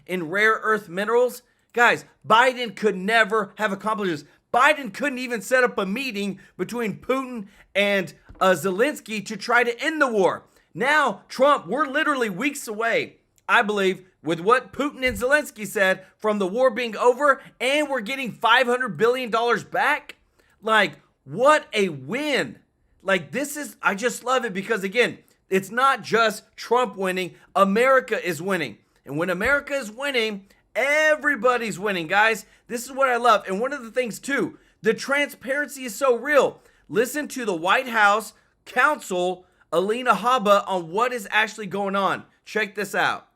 in rare earth minerals. Guys, Biden could never have accomplished this. Biden couldn't even set up a meeting between Putin and Zelensky to try to end the war. Now, Trump, we're literally weeks away, I believe, with what Putin and Zelensky said from the war being over, and we're getting $500 billion back. Like, what a win. Like, this is, I just love it because, again, it's not just Trump winning, America is winning. And when America is winning, everybody's winning, guys. This is what I love. And one of the things, too, the transparency is so real. Listen to the White House counsel, Alina Habba, on what is actually going on. Check this out.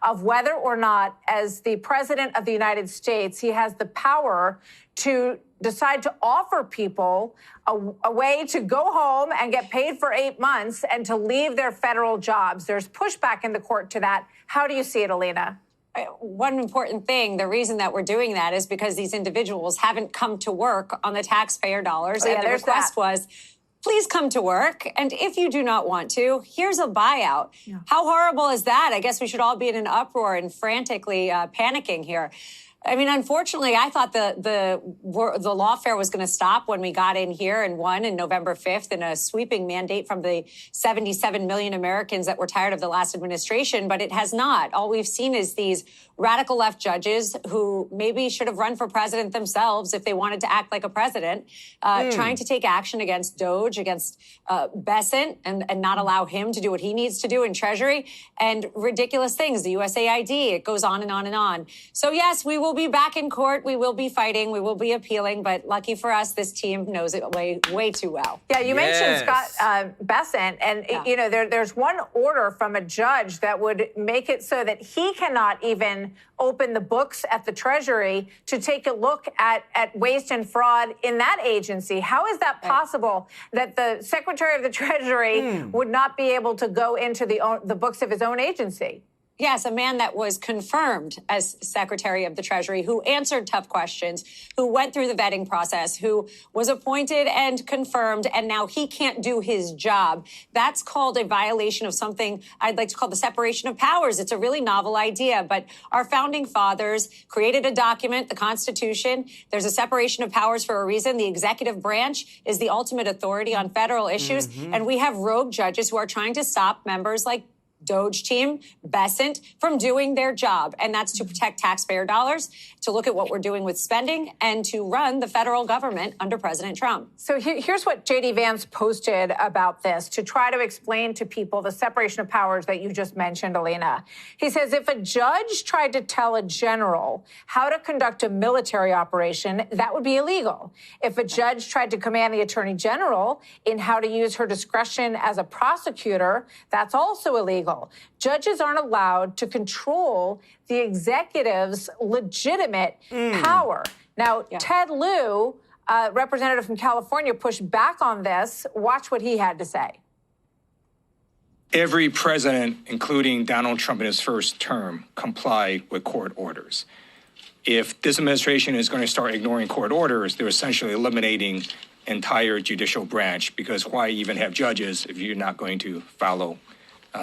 Of whether or not, as the president of the United States, he has the power to decide to offer people a way to go home and get paid for 8 months and to leave their federal jobs. There's pushback in the court to that. How do you see it, Alina? One important thing, the reason that we're doing that is because these individuals haven't come to work on the taxpayer dollars. And the request was, please come to work. And if you do not want to, here's a buyout. Yeah. How horrible is that? I guess we should all be in an uproar and frantically panicking here. I mean, unfortunately, I thought the lawfare was going to stop when we got in here and won in November 5th in a sweeping mandate from the 77 million Americans that were tired of the last administration, but it has not. All we've seen is these radical left judges who maybe should have run for president themselves if they wanted to act like a president, trying to take action against Doge, against Besant, and not allow him to do what he needs to do in Treasury, and ridiculous things, the USAID, it goes on and on and on. So yes, we will be back in court. We will be fighting. We will be appealing. But lucky for us, this team knows it way too well. Yeah, you mentioned Scott Besant, and you know there's one order from a judge that would make it so that he cannot even open the books at the Treasury to take a look at waste and fraud in that agency. How is that possible that the Secretary of the Treasury would not be able to go into the books of his own agency? Yes, a man that was confirmed as Secretary of the Treasury, who answered tough questions, who went through the vetting process, who was appointed and confirmed, and now he can't do his job. That's called a violation of something I'd like to call the separation of powers. It's a really novel idea, but our founding fathers created a document, the Constitution. There's a separation of powers for a reason. The executive branch is the ultimate authority on federal issues, and we have rogue judges who are trying to stop members like Doge team, Besant, from doing their job. And that's to protect taxpayer dollars, to look at what we're doing with spending, and to run the federal government under President Trump. So here's what J.D. Vance posted about this to try to explain to people the separation of powers that you just mentioned, Alina. He says, if a judge tried to tell a general how to conduct a military operation, that would be illegal. If a judge tried to command the attorney general in how to use her discretion as a prosecutor, that's also illegal. Judges aren't allowed to control the executive's legitimate power. Now, Ted Lieu, representative from California, pushed back on this. Watch what he had to say. Every president, including Donald Trump in his first term, complied with court orders. If this administration is going to start ignoring court orders, they're essentially eliminating entire judicial branch, because why even have judges if you're not going to follow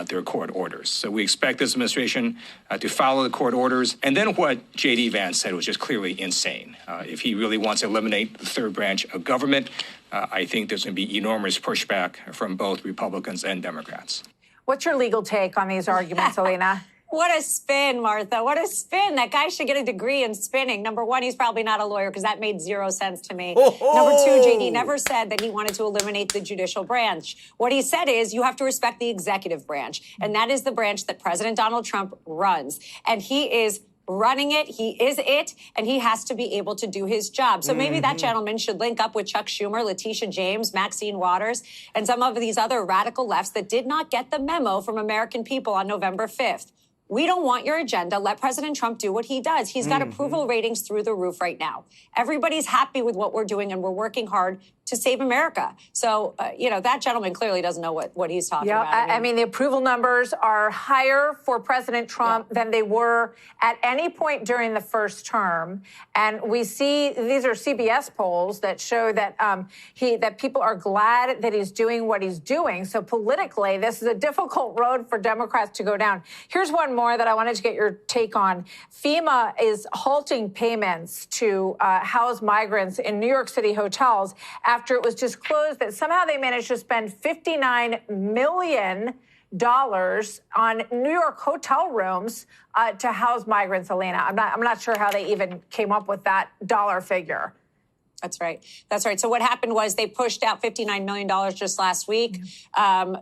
their court orders? So we expect this administration to follow the court orders. And then what J.D. Vance said was just clearly insane. If he really wants to eliminate the third branch of government, I think there's going to be enormous pushback from both Republicans and Democrats. What's your legal take on these arguments, Alina? What a spin, Martha. What a spin. That guy should get a degree in spinning. Number one, he's probably not a lawyer because that made zero sense to me. Number two, JD never said that he wanted to eliminate the judicial branch. What he said is you have to respect the executive branch. And that is the branch that President Donald Trump runs. And he is running it, he is it, and he has to be able to do his job. So maybe that gentleman should link up with Chuck Schumer, Letitia James, Maxine Waters, and some of these other radical lefts that did not get the memo from American people on November 5th. We don't want your agenda. Let President Trump do what he does. He's got approval ratings through the roof right now. Everybody's happy with what we're doing, and we're working hard to save America. So, that gentleman clearly doesn't know what he's talking about. I mean, the approval numbers are higher for President Trump than they were at any point during the first term. And we see, these are CBS polls that show that that people are glad that he's doing what he's doing. So politically, this is a difficult road for Democrats to go down. Here's one more that I wanted to get your take on. FEMA is halting payments to house migrants in New York City hotels after it was disclosed that somehow they managed to spend $59 million on New York hotel rooms to house migrants, Alina. I'm not sure how they even came up with that dollar figure. That's right. That's right. So what happened was they pushed out $59 million just last week,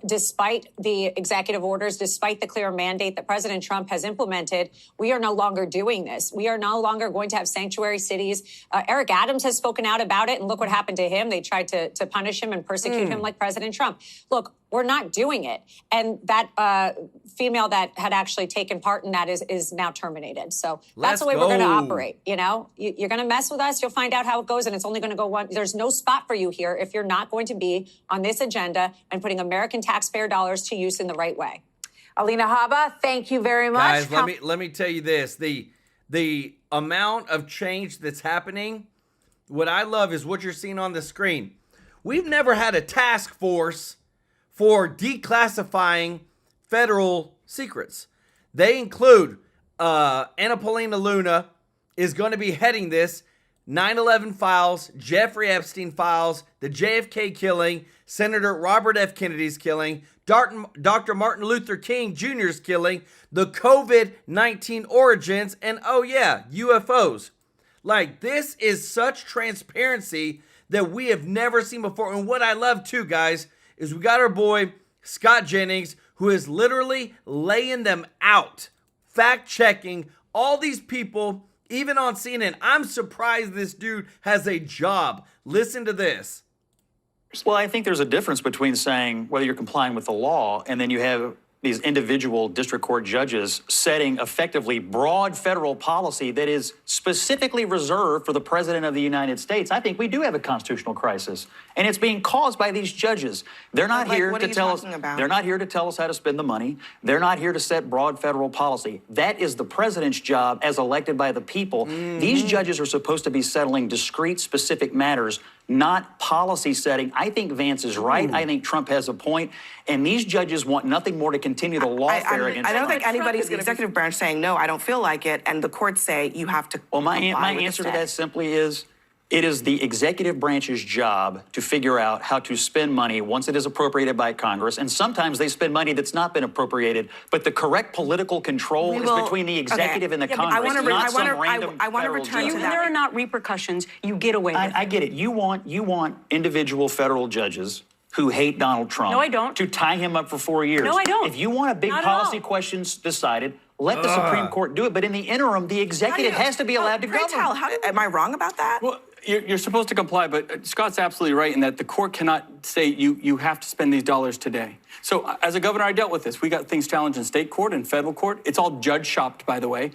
despite the executive orders, despite the clear mandate that President Trump has implemented. We are no longer doing this. We are no longer going to have sanctuary cities. Eric Adams has spoken out about it, and look what happened to him. They tried to punish him and persecute him like President Trump. Look, we're not doing it. And that female that had actually taken part in that is now terminated. So that's the way we're going to operate. You're going to mess with us. You'll find out how it goes. And it's only going to go one. There's no spot for you here if you're not going to be on this agenda and putting American taxpayer dollars to use in the right way. Alina Habba, thank you very much. Guys, let me tell you this. The amount of change that's happening, what I love is what you're seeing on the screen. We've never had a task force for declassifying federal secrets. They include Anna Paulina Luna is going to be heading this, 9/11 files, Jeffrey Epstein files, the JFK killing, Senator Robert F. Kennedy's killing, Dr. Martin Luther King Jr.'s killing, the COVID-19 origins, and UFOs. Like, this is such transparency that we have never seen before. And what I love too, guys, is we got our boy Scott Jennings, who is literally laying them out, fact-checking all these people, even on CNN. I'm surprised this dude has a job. Listen to this. Well, I think there's a difference between saying whether you're complying with the law and then you have these individual district court judges setting effectively broad federal policy that is specifically reserved for the president of the United States. I think we do have a constitutional crisis, and it's being caused by these judges. They're not here to tell us. They're not here to tell us how to spend the money. They're not here to set broad federal policy. That is the president's job as elected by the people. These judges are supposed to be settling discrete, specific matters, not policy setting. I think Vance is right. I think Trump has a point. And these judges want nothing more to continue the lawfare against I don't Trump. think anybody's in the executive branch saying, no, I don't feel like it. And the courts say you have to. Well, my answer to that simply is, it is the executive branch's job to figure out how to spend money once it is appropriated by Congress. And sometimes they spend money that's not been appropriated. But the correct political control is between the executive and the Congress, not some random federal judge. There are not repercussions. You get away with it. I get it. You want individual federal judges who hate Donald Trump. No, I don't. To tie him up for 4 years. No, I don't. If you want a big policy questions decided, let the Supreme Court do it. But in the interim, the executive has to be allowed to govern. Am I wrong about that? Well, you're supposed to comply, but Scott's absolutely right in that the court cannot say you have to spend these dollars today. So as a governor, I dealt with this. We got things challenged in state court and federal court. It's all judge shopped, by the way.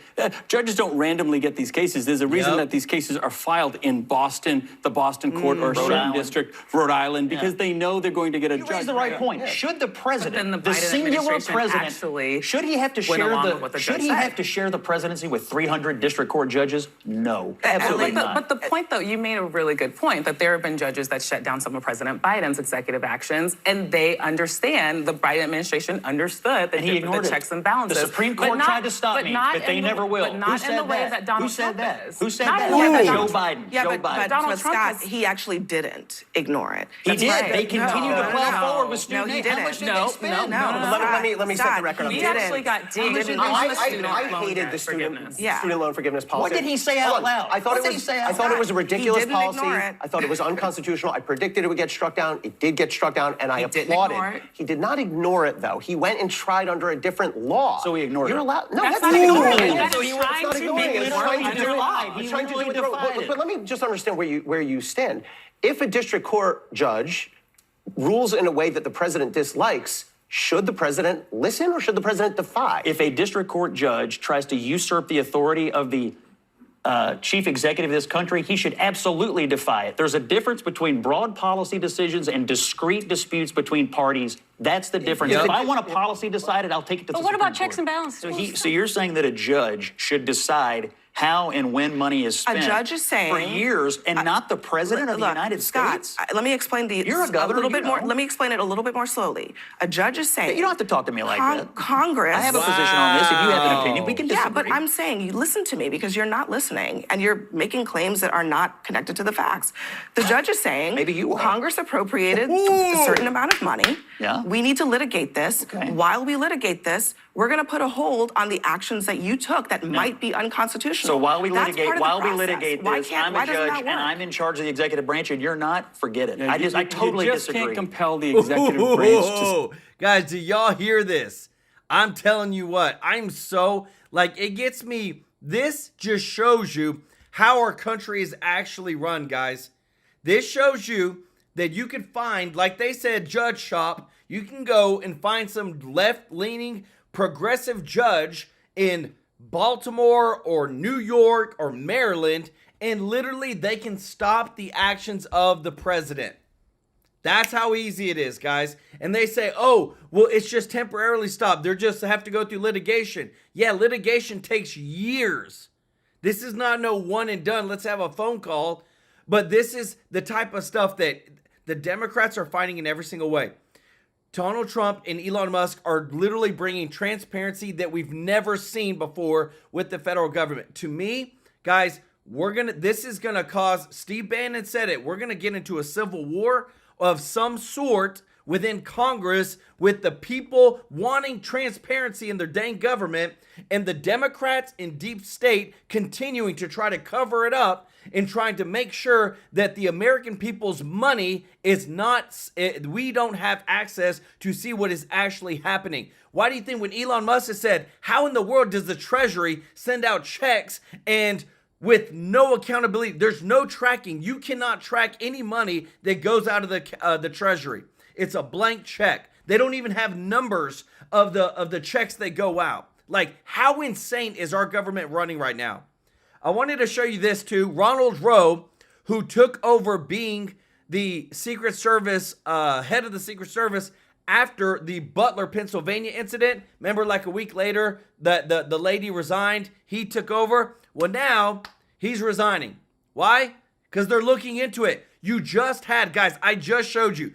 Judges don't randomly get these cases. There's a reason that these cases are filed in Boston, the Boston court, or a certain district, Rhode Island, because they know they're going to get a judge. You raise the right point. Should the president, the singular president, actually should he have to share the presidency with 300 district court judges? No, absolutely not. But the point, though, you made a really good point that there have been judges that shut down some of President Biden's executive actions, and they understand. The Biden administration understood the checks and balances. The Supreme Court tried to stop me, but they never will. But not in the way that Donald Trump is. Who said that? Joe Biden. Yeah, Joe Biden. But Scott, he actually didn't ignore it. He did. Right. They continue to plow forward with student aid. No, How much did they spend? Let me set the record up. He actually got dinged on I hated the student loan forgiveness policy. What did he say out loud? I thought it was a ridiculous policy. I thought it was unconstitutional. I predicted it would get struck down. It did get struck down, and I applauded. He did not ignore it, though. He went and tried under a different law. So he ignored it. You're allowed. No, that's not ignoring it. So he was not ignoring it. He's trying to do it. He's trying to do it. But let me just understand where you stand. If a district court judge rules in a way that the president dislikes, should the president listen or should the president defy? If a district court judge tries to usurp the authority of the chief executive of this country, he should absolutely defy it. There's a difference between broad policy decisions and discrete disputes between parties. That's the difference. If I want a policy decided, I'll take it to the Supreme Court. But what about checks and balances? So you're saying that a judge should decide how and when money is spent a judge is saying, for years, and not the president of the United States? Let me explain You're a governor, a little bit more. Let me explain it a little bit more slowly. A judge is saying, you don't have to talk to me like that. Congress. I have a position on this. If you have an opinion, we can disagree. Yeah, but I'm saying you listen to me because you're not listening and you're making claims that are not connected to the facts. The judge is saying, maybe you are. Congress appropriated a certain amount of money. Yeah. We need to litigate this. Okay. While we litigate this, we're going to put a hold on the actions that you took that might be unconstitutional. So while we litigate this, I'm a judge and I'm I'm in charge of the executive branch, and you're not. Forget it. Yeah, I totally you just disagree. Can't compel the executive branch to. Guys, do y'all hear this? I'm telling you what, I'm so it gets me. This just shows you how our country is actually run, guys. This shows you that you can find, like they said, judge shop. You can go and find some left-leaning progressive judge in Baltimore or New York or Maryland, and literally they can stop the actions of the president. That's how easy it is, guys. And they say, oh, well, it's just temporarily stopped. They're just have to go through litigation. Yeah, litigation takes years. This is not no one and done. Let's have a phone call. But this is the type of stuff that the Democrats are fighting in every single way. Donald Trump and Elon Musk are literally bringing transparency that we've never seen before with the federal government. To me, guys, this is gonna cause, Steve Bannon said it, we're gonna get into a civil war of some sort within Congress with the people wanting transparency in their dang government and the Democrats in deep state continuing to try to cover it up and trying to make sure that the American people's money is not, we don't have access to see what is actually happening. Why do you think when Elon Musk has said, how in the world does the Treasury send out checks and with no accountability, there's no tracking. You cannot track any money that goes out of the Treasury. It's a blank check. They don't even have numbers of the checks that go out. Like, how insane is our government running right now? I wanted to show you this too. Ronald Rowe, who took over being the Secret Service, head of the Secret Service after the Butler, Pennsylvania incident. Remember, like a week later, the lady resigned. He took over. Well, now he's resigning. Why? Because they're looking into it. You just had, guys, I just showed you.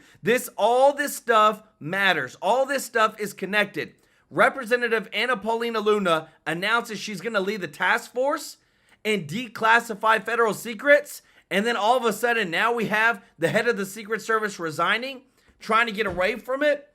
All this stuff matters. All this stuff is connected. Representative Anna Paulina Luna announces she's going to lead the task force and declassify federal secrets. And then all of a sudden, now we have the head of the Secret Service resigning, trying to get away from it.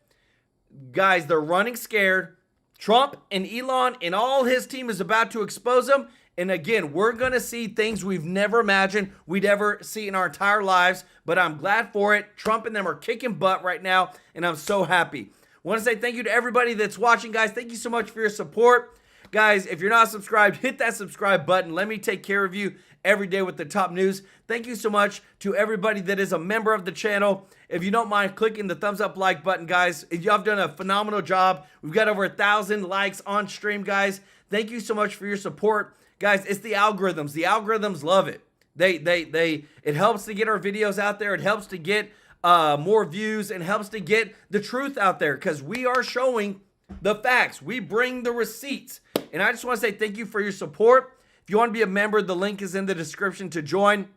Guys, they're running scared. Trump and Elon and all his team is about to expose them. And again, we're going to see things we've never imagined we'd ever see in our entire lives. But I'm glad for it. Trump and them are kicking butt right now. And I'm so happy. I want to say thank you to everybody that's watching, guys. Thank you so much for your support. Guys, if you're not subscribed, hit that subscribe button. Let me take care of you every day with the top news. Thank you so much to everybody that is a member of the channel. If you don't mind clicking the thumbs up like button, guys, y'all have done a phenomenal job. We've got over 1,000 likes on stream, guys. Thank you so much for your support. Guys, it's the algorithms. The algorithms love it. It helps to get our videos out there. It helps to get more views and helps to get the truth out there because we are showing the facts. We bring the receipts. And I just want to say thank you for your support. If you want to be a member, the link is in the description to join.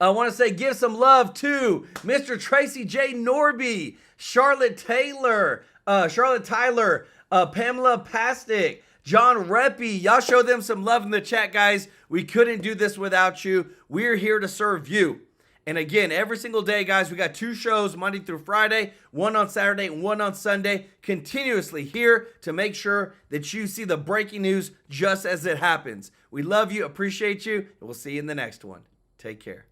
I want to say give some love to Mr. Tracy J. Norby, Charlotte Tyler, Pamela Pastic, John Reppy. Y'all show them some love in the chat, guys. We couldn't do this without you. We're here to serve you. And again, every single day, guys, we got 2 shows, Monday through Friday, 1 on Saturday and 1 on Sunday, continuously here to make sure that you see the breaking news just as it happens. We love you, appreciate you, and we'll see you in the next one. Take care.